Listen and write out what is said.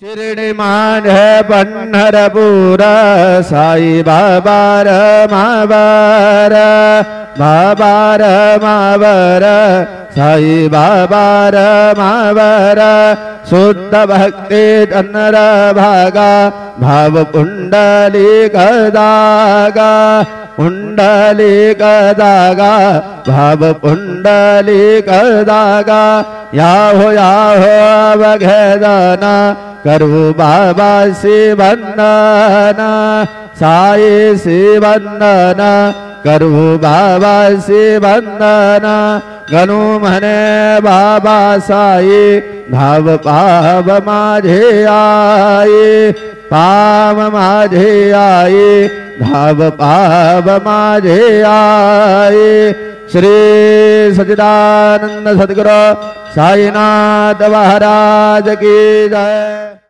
शिरडी मान पंढरपूर साई बाबा रमावर बाबा रमावर साई बाबा रमावर शुद्ध भक्ति तन्नर भागा भाव पुंडली कदागा पुंडली कदागा भाव पुंडली कदागा याहो अवघेदना करू बाबा शिवंदना साई शिवंदना करू बाबा शिवंदना गणू म्हणे बाबा साई भाव पाव माझे आई पाव माझे आई भाव पाव माझे आई। श्री सच्चिदानंद सद्गुरु साईनाथ महाराज की जय।